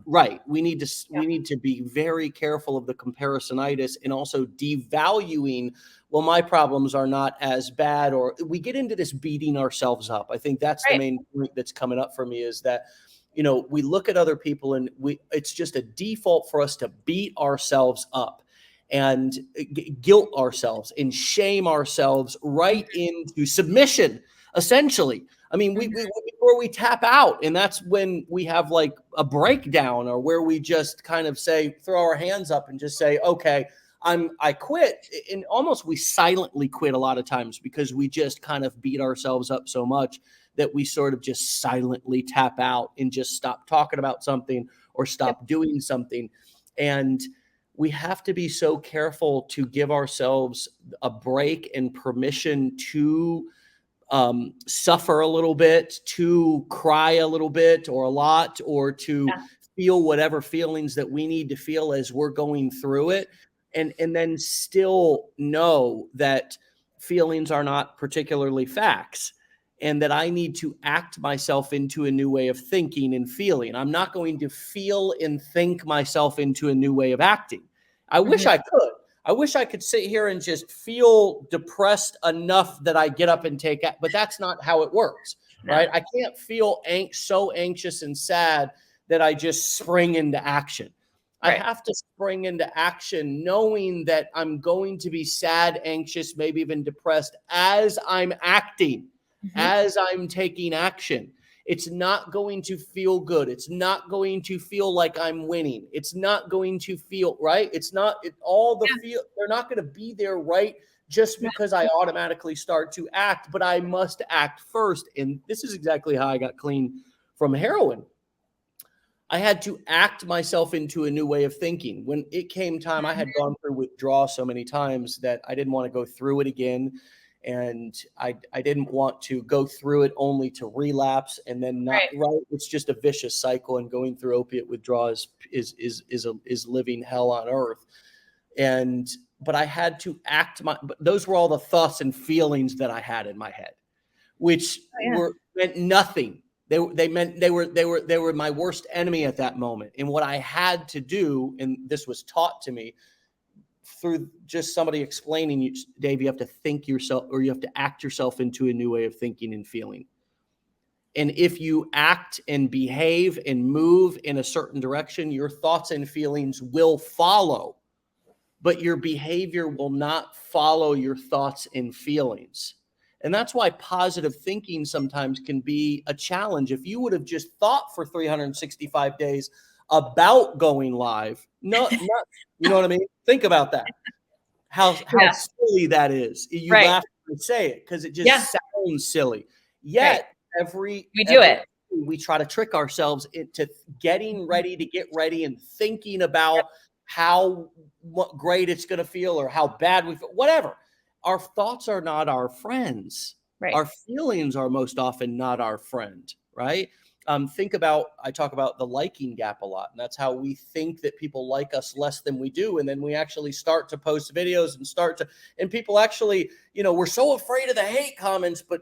Right. We need to be very careful of the comparisonitis, and also devaluing, well, my problems are not as bad, or we get into this beating ourselves up. I think that's the main point that's coming up for me, is that, we look at other people and it's just a default for us to beat ourselves up and guilt ourselves and shame ourselves right into submission, essentially. I mean, before we tap out, and that's when we have like a breakdown, or where we just kind of throw our hands up and just say, okay, I quit. And almost we silently quit a lot of times, because we just kind of beat ourselves up so much that we sort of just silently tap out and just stop talking about something or stop doing something. And we have to be so careful to give ourselves a break and permission to suffer a little bit, to cry a little bit or a lot, or to feel whatever feelings that we need to feel as we're going through it. And then still know that feelings are not particularly facts, and that I need to act myself into a new way of thinking and feeling. I'm not going to feel and think myself into a new way of acting. I wish I could. I wish I could sit here and just feel depressed enough that I get up and take it, but that's not how it works, right? I can't feel so anxious and sad that I just spring into action. I have to spring into action knowing that I'm going to be sad, anxious, maybe even depressed as I'm acting, as I'm taking action. It's not going to feel good. It's not going to feel like I'm winning. It's not going to feel right. It's not they're not going to be there, right? Just because I automatically start to act, but I must act first. And this is exactly how I got clean from heroin. I had to act myself into a new way of thinking. When it came time, I had gone through withdrawal so many times that I didn't want to go through it again. And I didn't want to go through it only to relapse and then not right. It's just a vicious cycle, and going through opiate withdrawals is living hell on earth. But I had to act but those were all the thoughts and feelings that I had in my head, which meant nothing. They were my worst enemy at that moment. And what I had to do, and this was taught to me through just somebody explaining, you, Dave, you have to think yourself, or you have to act yourself into a new way of thinking and feeling. And if you act and behave and move in a certain direction, your thoughts and feelings will follow. but your behavior will not follow your thoughts and feelings. And that's why positive thinking sometimes can be a challenge. If you would have just thought for 365 days about going live, not, you know what I mean? Think about that. How Yeah. silly that is. You Right. laugh when I say it because it just Yeah. sounds silly. Yet We do it. we try to trick ourselves into getting ready to get ready and thinking about how great it's going to feel or how bad we feel, whatever. Our thoughts are not our friends. Right. Our feelings are most often not our friend, right? I talk about the liking gap a lot, and that's how we think that people like us less than we do. And then we actually start to post videos and people actually, we're so afraid of the hate comments, but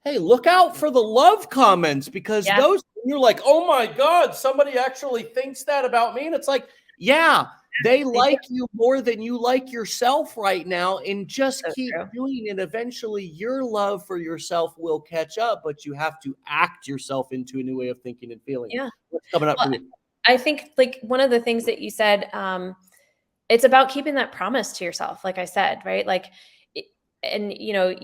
hey, look out for the love comments, because those, you're like, oh my God, somebody actually thinks that about me. And it's like, yeah, they like you more than you like yourself right now, and just keep doing it. Eventually your love for yourself will catch up, but you have to act yourself into a new way of thinking and feeling. Yeah. What's coming up for you? I think like one of the things that you said, it's about keeping that promise to yourself. Like I said, right? Like, and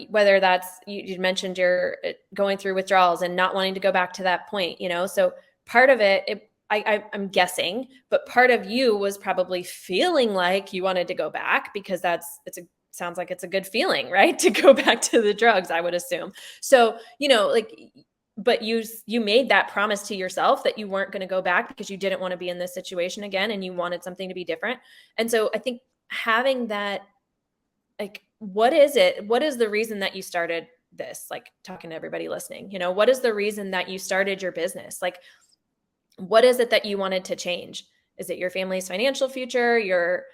whether that's, you mentioned you're going through withdrawals and not wanting to go back to that point, so part of it, I'm guessing, but part of you was probably feeling like you wanted to go back because sounds like it's a good feeling, right? To go back to the drugs, I would assume. So, but you made that promise to yourself that you weren't going to go back because you didn't want to be in this situation again and you wanted something to be different. And so I think having that, like, what is the reason that you started this? Like, talking to everybody listening, what is the reason that you started your business? Like, what is it that you wanted to change? Is it your family's financial future, your,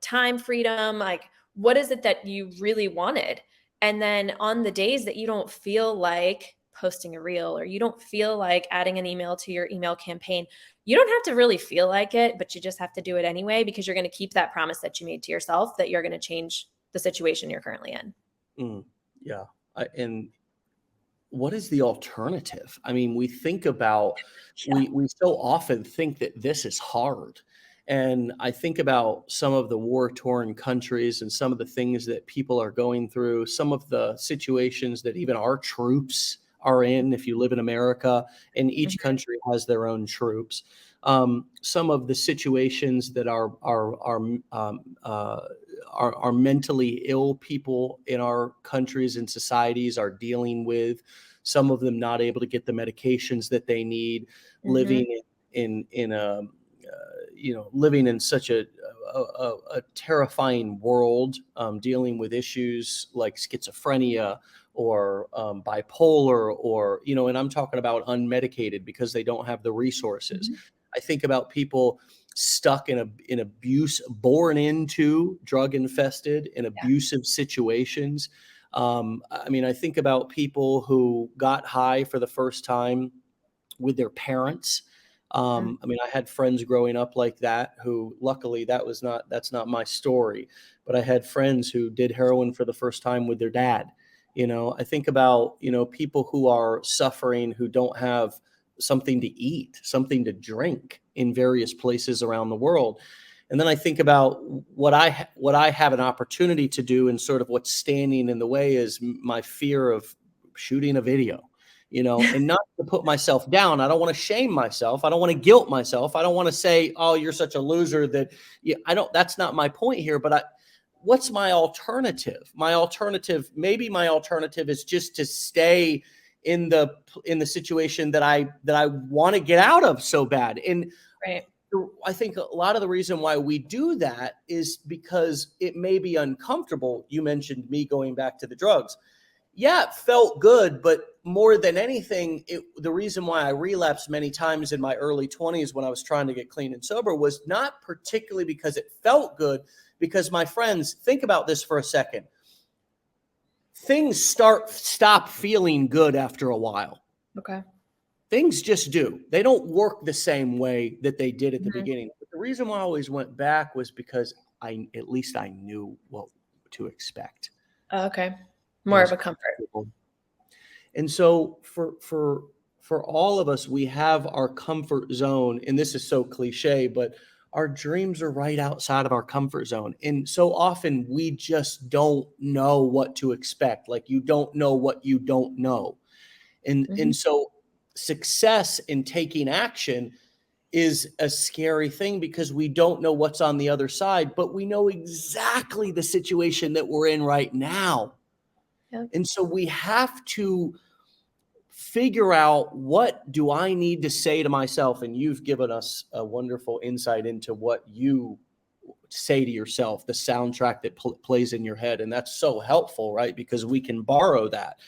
time freedom? Like, what is it that you really wanted? And then on the days that you don't feel like posting a reel, or you don't feel like adding an email to your email campaign, you don't have to really feel like it, but you just have to do it anyway, because you're going to keep that promise that you made to yourself that you're going to change the situation you're currently in. Yeah. And what is the alternative? I mean, we think about, we so often think that this is hard. And I think about some of the war-torn countries and some of the things that people are going through, some of the situations that even our troops are in, if you live in America, and each country has their own troops. Some of the situations that our mentally ill people in our countries and societies are dealing with, some of them not able to get the medications that they need, living living in such a terrifying world, dealing with issues like schizophrenia or bipolar, or, and I'm talking about unmedicated because they don't have the resources. I think about people stuck in abuse, born into drug infested and abusive situations. I mean, I think about people who got high for the first time with their parents. I mean, I had friends growing up like that who, luckily, that's not my story, but I had friends who did heroin for the first time with their dad. I think about, people who are suffering, who don't have something to eat, something to drink in various places around the world. And then I think about what I have an opportunity to do, and sort of what's standing in the way is my fear of shooting a video, and not to put myself down. I don't want to shame myself. I don't want to guilt myself. I don't want to say, oh, you're such a loser that that's not my point here. But what's my alternative? Maybe my alternative is just to stay in the situation that I want to get out of so bad. And I think a lot of the reason why we do that is because it may be uncomfortable. You mentioned me going back to the drugs. Yeah, it felt good, but more than anything, the reason why I relapsed many times in my early 20s when I was trying to get clean and sober was not particularly because it felt good, because, my friends, think about this for a second. Things stop feeling good after a while. Okay. Things just do. They don't work the same way that they did at the beginning. But the reason why I always went back was because at least I knew what to expect. Okay. More of a comfort. And so for all of us, we have our comfort zone, and this is so cliche, but our dreams are right outside of our comfort zone. And so often we just don't know what to expect. Like you don't know what you don't know. And so success in taking action is a scary thing because we don't know what's on the other side, but we know exactly the situation that we're in right now. Yep. And so we have to figure out, what do I need to say to myself? And you've given us a wonderful insight into what you say to yourself, the soundtrack that plays in your head. And that's so helpful, right? Because we can borrow that.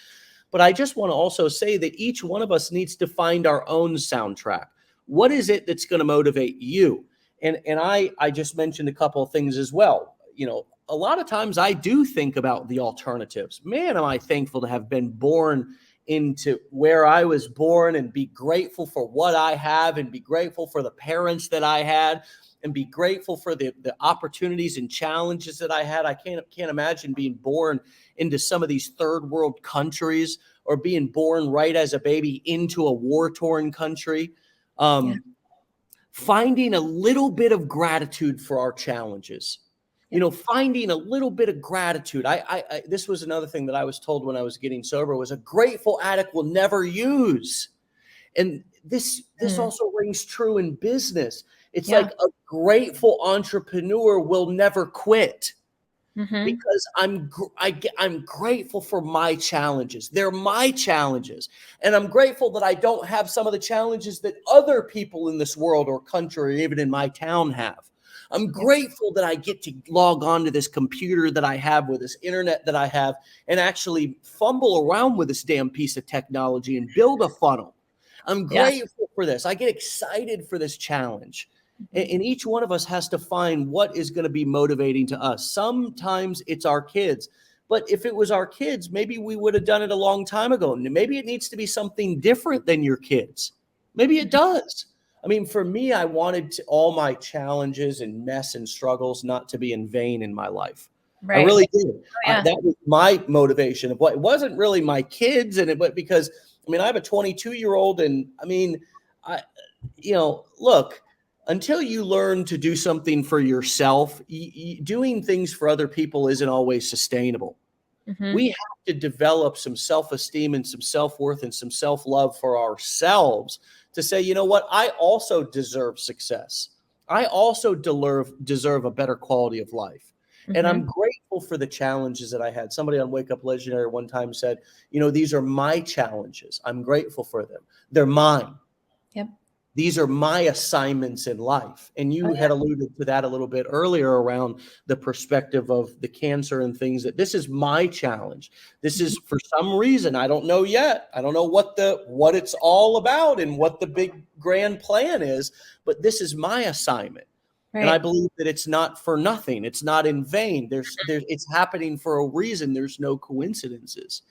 But I just want to also say that each one of us needs to find our own soundtrack. What is it that's going to motivate you? And I just mentioned a couple of things as well. You know, a lot of times I do think about the alternatives. Man, am I thankful to have been born into where I was born, and be grateful for what I have, and be grateful for the parents that I had, and be grateful for the opportunities and challenges that I had. I can't imagine being born into some of these third world countries, or being born right as a baby into a war-torn country. Finding a little bit of gratitude for our challenges. You know, finding a little bit of gratitude. I this was another thing that I was told when I was getting sober, was a grateful addict will never use. And this also rings true in business. It's like a grateful entrepreneur will never quit, because I'm grateful for my challenges. They're my challenges. And I'm grateful that I don't have some of the challenges that other people in this world or country, or even in my town, have. I'm grateful that I get to log on to this computer that I have, with this internet that I have, and actually fumble around with this damn piece of technology and build a funnel. I'm grateful for this. I get excited for this challenge. And each one of us has to find what is going to be motivating to us. Sometimes it's our kids. But if it was our kids, maybe we would have done it a long time ago. Maybe it needs to be something different than your kids. Maybe it does. I mean, for me, I wanted all my challenges and mess and struggles not to be in vain in my life. Right. I really did. That was my motivation of what, it wasn't really my kids, but because, I mean, I have a 22-year-old, and I mean, look, until you learn to do something for yourself, doing things for other people isn't always sustainable. We have to develop some self-esteem and some self-worth and some self-love for ourselves, to say, you know what, I also deserve success. I also deserve a better quality of life. And I'm grateful for the challenges that I had. Somebody on Wake Up Legendary one time said, you know, these are my challenges. I'm grateful for them. They're mine. Yep. These are my assignments in life. And you had alluded to that a little bit earlier around the perspective of the cancer and things, that this is my challenge. This is, for some reason, I don't know yet. I don't know what it's all about and what the big grand plan is, but this is my assignment. Right. And I believe that it's not for nothing. It's not in vain. It's happening for a reason. There's no coincidences.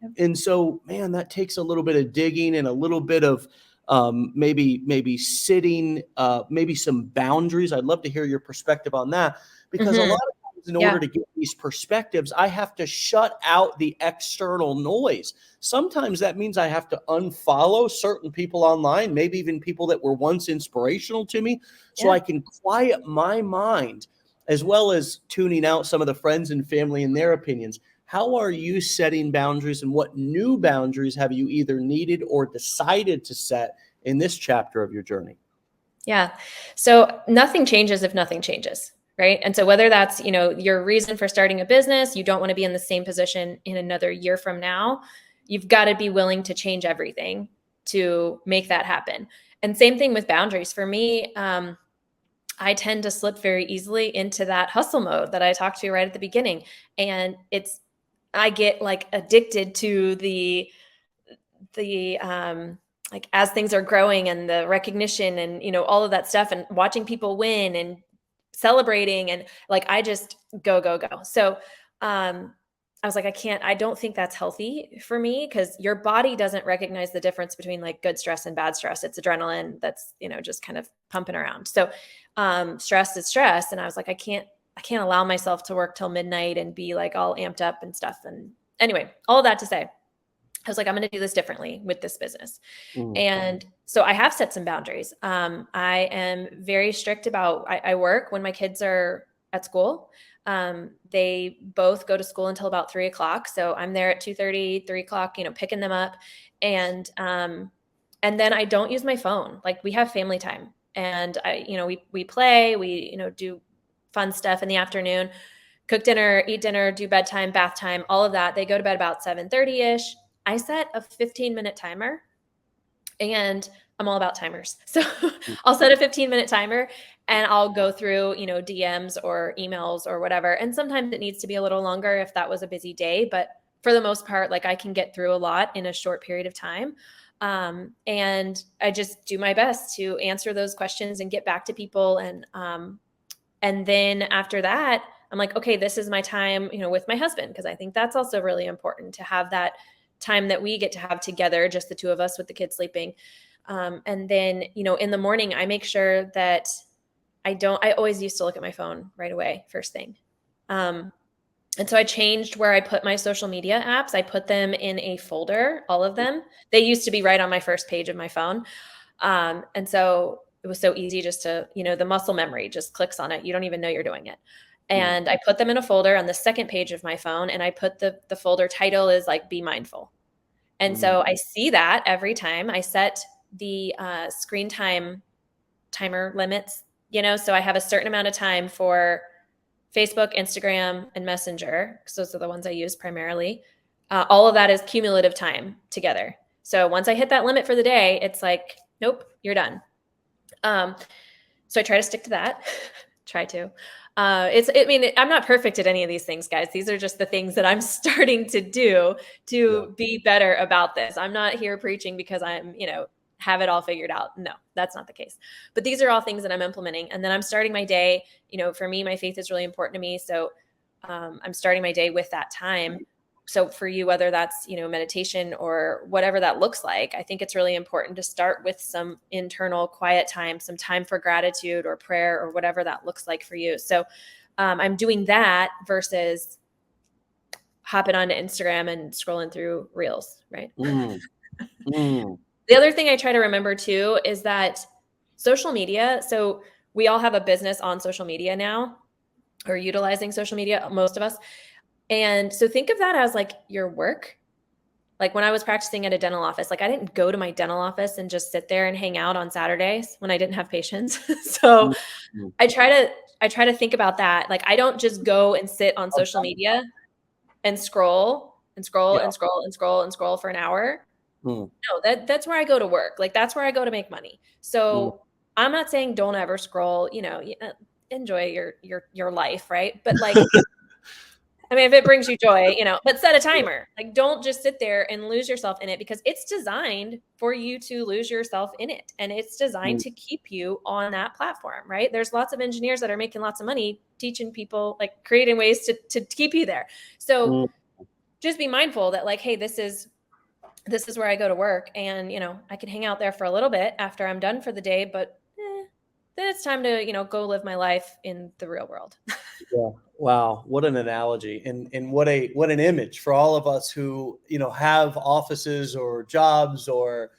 Yep. And so, man, that takes a little bit of digging and a little bit of maybe sitting, maybe some boundaries. I'd love to hear your perspective on that, because a lot of times in order to get these perspectives, I have to shut out the external noise. Sometimes that means I have to unfollow certain people online, maybe even people that were once inspirational to me, so I can quiet my mind, as well as tuning out some of the friends and family and their opinions. How are you setting boundaries, and what new boundaries have you either needed or decided to set in this chapter of your journey? Yeah. So nothing changes if nothing changes, right? And so whether that's, you know, your reason for starting a business, you don't want to be in the same position in another year from now. You've got to be willing to change everything to make that happen. And same thing with boundaries. For me, I tend to slip very easily into that hustle mode that I talked to right at the beginning. And I get like addicted to the like, as things are growing and the recognition and, you know, all of that stuff, and watching people win and celebrating, and like, I just go. So, I was like, I don't think that's healthy for me, because your body doesn't recognize the difference between like good stress and bad stress. It's adrenaline that's, you know, just kind of pumping around. So, stress is stress. And I was like, I can't allow myself to work till midnight and be like all amped up and stuff. And anyway, all of that to say, I was like, I'm going to do this differently with this business. Mm. And so I have set some boundaries. I am very strict about, I work when my kids are at school. They both go to school until about 3 o'clock. So I'm there at 2:30, 3 o'clock, picking them up. And then I don't use my phone. Like, we have family time, and we play, we, do fun stuff in the afternoon, cook dinner, eat dinner, do bedtime, bath time, all of that. They go to bed about 7:30-ish. I set a 15-minute timer, and I'm all about timers. So I'll set a 15-minute timer, and I'll go through, DMs or emails or whatever. And sometimes it needs to be a little longer if that was a busy day, but for the most part, like, I can get through a lot in a short period of time. And I just do my best to answer those questions and get back to people. And then after that, I'm like, okay, this is my time, with my husband, because I think that's also really important to have that time that we get to have together, just the two of us with the kids sleeping. And then, in the morning, I make sure that I always used to look at my phone right away, first thing. And so I changed where I put my social media apps. I put them in a folder, all of them. They used to be right on my first page of my phone. And so it was so easy just to, the muscle memory just clicks on it. You don't even know you're doing it. And I put them in a folder on the second page of my phone, and I put the folder title is like, be mindful. And so I see that every time. I set the screen time timer limits, so I have a certain amount of time for Facebook, Instagram, and Messenger, because those are the ones I use primarily. All of that is cumulative time together. So once I hit that limit for the day, it's like, nope, you're done. So I try to stick to that. Try to. I'm not perfect at any of these things, guys. These are just the things that I'm starting to do to be better about this. I'm not here preaching because I'm, have it all figured out. No, that's not the case. But these are all things that I'm implementing. And then I'm starting my day. For me, my faith is really important to me. So I'm starting my day with that time. So for you, whether that's, meditation or whatever that looks like, I think it's really important to start with some internal quiet time, some time for gratitude or prayer or whatever that looks like for you. So I'm doing that versus hopping onto Instagram and scrolling through reels, right? The other thing I try to remember too is that social media, so we all have a business on social media now, or utilizing social media, most of us. And so think of that as like your work. Like when I was practicing at a dental office, like I didn't go to my dental office and just sit there and hang out on Saturdays when I didn't have patients. So I try to think about that. Like, I don't just go and sit on social media and scroll and scroll and scroll and scroll and scroll for an hour. No, that's where I go to work. Like, that's where I go to make money. So I'm not saying don't ever scroll, enjoy your life. Right. But like, I mean, if it brings you joy, but set a timer. Like, don't just sit there and lose yourself in it, because it's designed for you to lose yourself in it. And it's designed to keep you on that platform, right? There's lots of engineers that are making lots of money teaching people, like creating ways to keep you there. So just be mindful that like, hey, this is where I go to work, and, I can hang out there for a little bit after I'm done for the day, but then it's time to, go live my life in the real world. Yeah. Wow. What an analogy, and what an image for all of us who, have offices or jobs, or,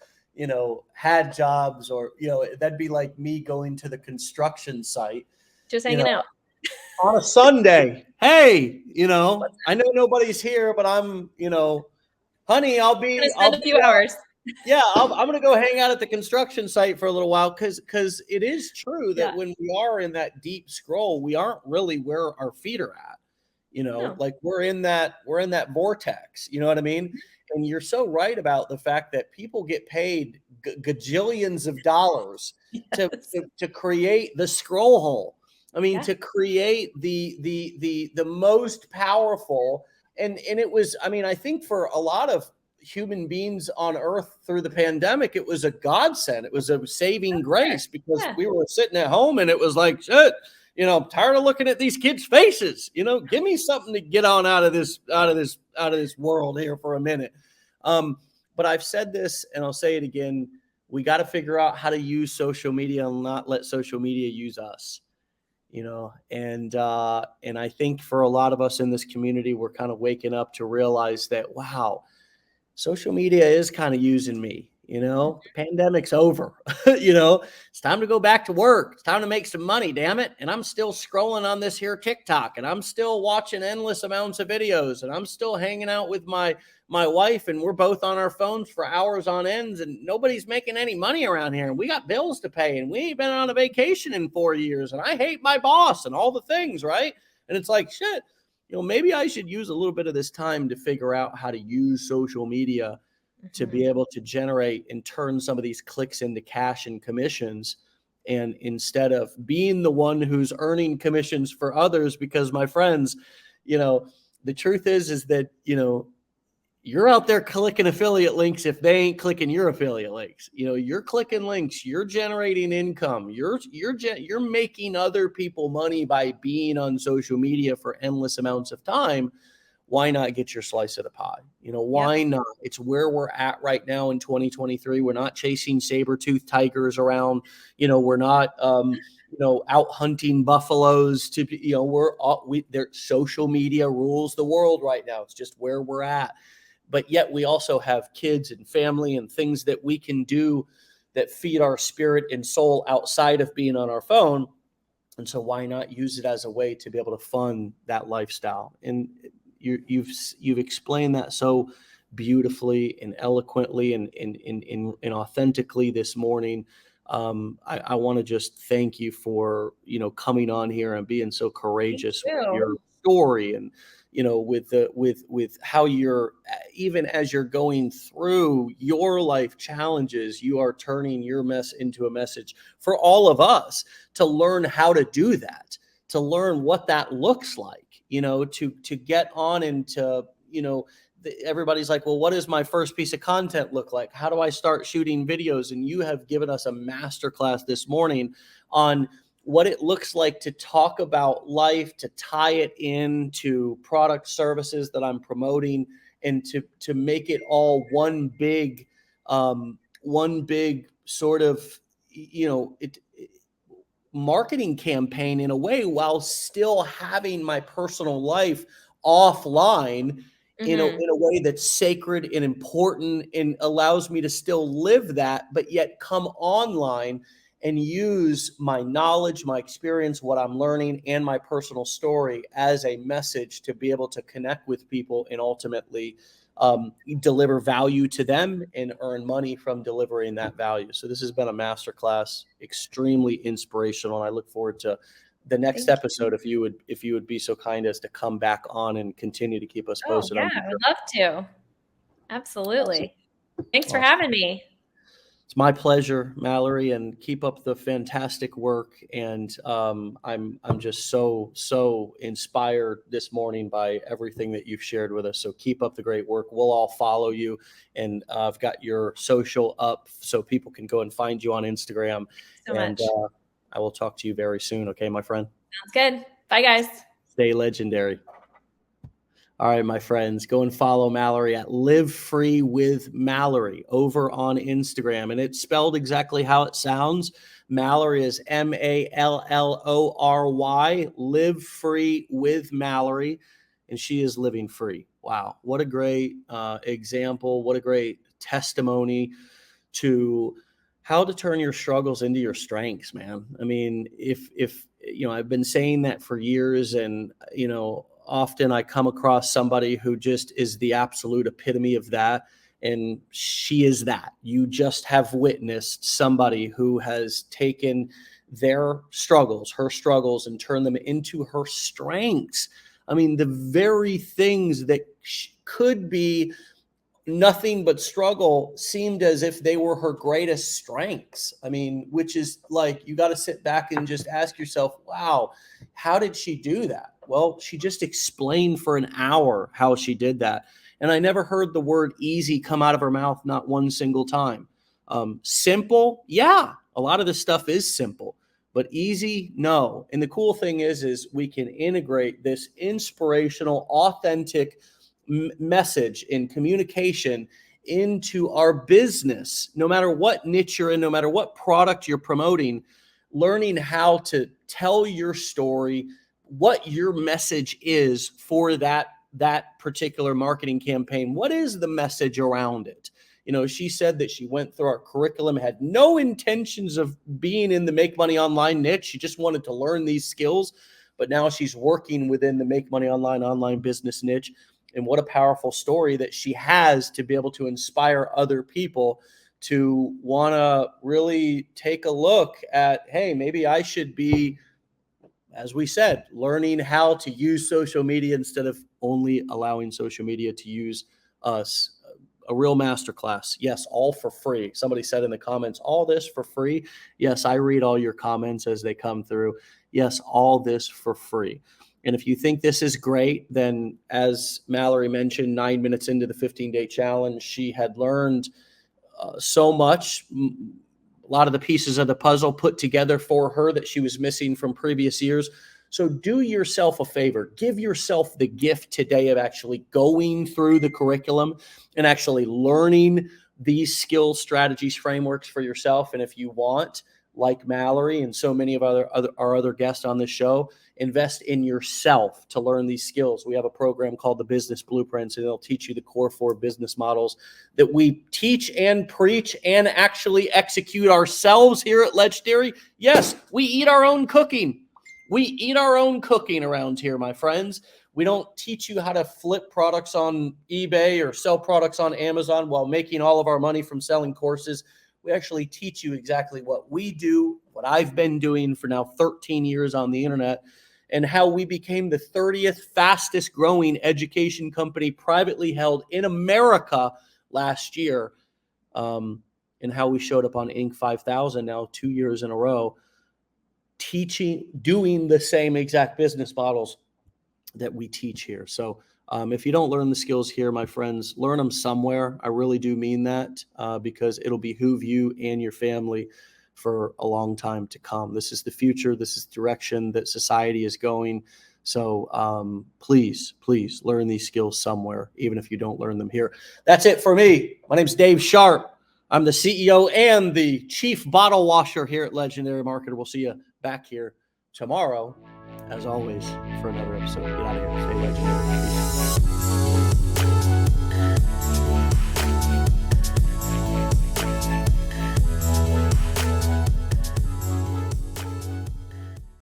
had jobs, or, that'd be like me going to the construction site, Just hanging out on a Sunday. Hey, I know nobody's here, but I'm, honey, I'll gonna spend a few hours. Yeah, I'm going to go hang out at the construction site for a little while, because it is true that when we are in that deep scroll, we aren't really where our feet are at. Like we're in that vortex. You know what I mean? And you're so right about the fact that people get paid gajillions of dollars to create the scroll hole. I mean, to create the most powerful, and it was. I mean, I think for a lot of human beings on earth through the pandemic, it was a godsend. It was a saving grace, because we were sitting at home and it was like, shit, I'm tired of looking at these kids' faces. Give me something to get on out of this world here for a minute. But I've said this and I'll say it again. We got to figure out how to use social media and not let social media use us. And I think for a lot of us in this community, we're kind of waking up to realize that, wow, social media is kind of using me. The pandemic's over. It's time to go back to work. It's time to make some money, damn it. And I'm still scrolling on this here TikTok, and I'm still watching endless amounts of videos, and I'm still hanging out with my wife, and we're both on our phones for hours on ends, and nobody's making any money around here. And we got bills to pay, and we ain't been on a vacation in 4 years, and I hate my boss and all the things, right? And it's like, shit, maybe I should use a little bit of this time to figure out how to use social media to be able to generate and turn some of these clicks into cash and commissions. And instead of being the one who's earning commissions for others, because my friends, the truth is that, you're out there clicking affiliate links if they ain't clicking your affiliate links. You're clicking links, you're generating income, you're making other people money by being on social media for endless amounts of time. Why not get your slice of the pie? Why not? It's where we're at right now in 2023. We're not chasing saber-toothed tigers around. We're not, out hunting buffaloes social media rules the world right now. It's just where we're at. But yet we also have kids and family and things that we can do that feed our spirit and soul outside of being on our phone. And so why not use it as a way to be able to fund that lifestyle? And you've explained that so beautifully and eloquently and authentically this morning. I want to just thank you for coming on here and being so courageous with your story, and with how you're, even as you're going through your life challenges, you are turning your mess into a message for all of us to learn how to do that, to learn what that looks like. To get on into, everybody's like, well, what does my first piece of content look like? How do I start shooting videos? And you have given us a masterclass this morning on what it looks like to talk about life, to tie it into product services that I'm promoting, and to make it all one big sort of, marketing campaign in a way, while still having my personal life offline in a way that's sacred and important and allows me to still live that, but yet come online and use my knowledge, my experience, what I'm learning, and my personal story as a message to be able to connect with people and ultimately deliver value to them and earn money from delivering that value. So this has been a masterclass, extremely inspirational. And I look forward to the next episode. If you would be so kind as to come back on and continue to keep us posted. Yeah, I would love to. Absolutely. Awesome. Thanks for having me. It's my pleasure, Mallory, and keep up the fantastic work. And I'm just so inspired this morning by everything that you've shared with us. So keep up the great work. We'll all follow you, and I've got your social up so people can go and find you on Instagram. So much. I will talk to you very soon. Okay, my friend. Sounds good. Bye, guys. Stay legendary. All right, my friends, go and follow Mallory at Live Free with Mallory over on Instagram. And it's spelled exactly how it sounds. Mallory is Mallory, Live Free with Mallory. And she is living free. Wow. What a great example. What a great testimony to how to turn your struggles into your strengths, man. I mean, if I've been saying that for years, and, often I come across somebody who just is the absolute epitome of that. And she is that. You just have witnessed somebody who has taken her struggles, and turned them into her strengths. I mean, the very things that could be nothing but struggle seemed as if they were her greatest strengths. I mean, which is like, you got to sit back and just ask yourself, wow, how did she do that? Well, she just explained for an hour how she did that. And I never heard the word easy come out of her mouth, not one single time. Simple. Yeah. A lot of this stuff is simple, but easy. No. And the cool thing is we can integrate this inspirational, authentic message and communication into our business, no matter what niche you're in, no matter what product you're promoting. Learning how to tell your story, what your message is for that that particular marketing campaign? What is the message around it? You know, she said that she went through our curriculum, had no intentions of being in the make money online niche. She just wanted to learn these skills, but now she's working within the make money online business niche. And what a powerful story that she has to be able to inspire other people to want to really take a look at, hey, maybe I should be, as we said, learning how to use social media instead of only allowing social media to use us. A real masterclass. Yes, all for free. Somebody said in the comments, all this for free. Yes, I read all your comments as they come through. Yes, all this for free. And if you think this is great, then as Mallory mentioned, 9 minutes into the 15-day challenge, she had learned so much, a lot of the pieces of the puzzle put together for her that she was missing from previous years. So do yourself a favor, give yourself the gift today of actually going through the curriculum and actually learning these skills, strategies, frameworks for yourself. And if you want, like Mallory and so many of our other guests on this show, invest in yourself to learn these skills. We have a program called the Business Blueprints, and it'll teach you the core 4 business models that we teach and preach and actually execute ourselves here at Legendary. Yes, we eat our own cooking. We eat our own cooking around here, my friends. We don't teach you how to flip products on eBay or sell products on Amazon while making all of our money from selling courses. We actually teach you exactly what we do, what I've been doing for now 13 years on the internet, and how we became the 30th fastest growing education company privately held in America last year, and how we showed up on Inc. 5000 now 2 years in a row, doing the same exact business models that we teach here. So if you don't learn the skills here, my friends, learn them somewhere. I really do mean that, because it'll behoove you and your family for a long time to come. This is the future. This is the direction that society is going. So please learn these skills somewhere, even if you don't learn them here. That's it for me. My name's Dave Sharpe. I'm the CEO and the chief bottle washer here at Legendary Marketer. We'll see you back here tomorrow, as always, for another episode. Get out of here. Stay legendary.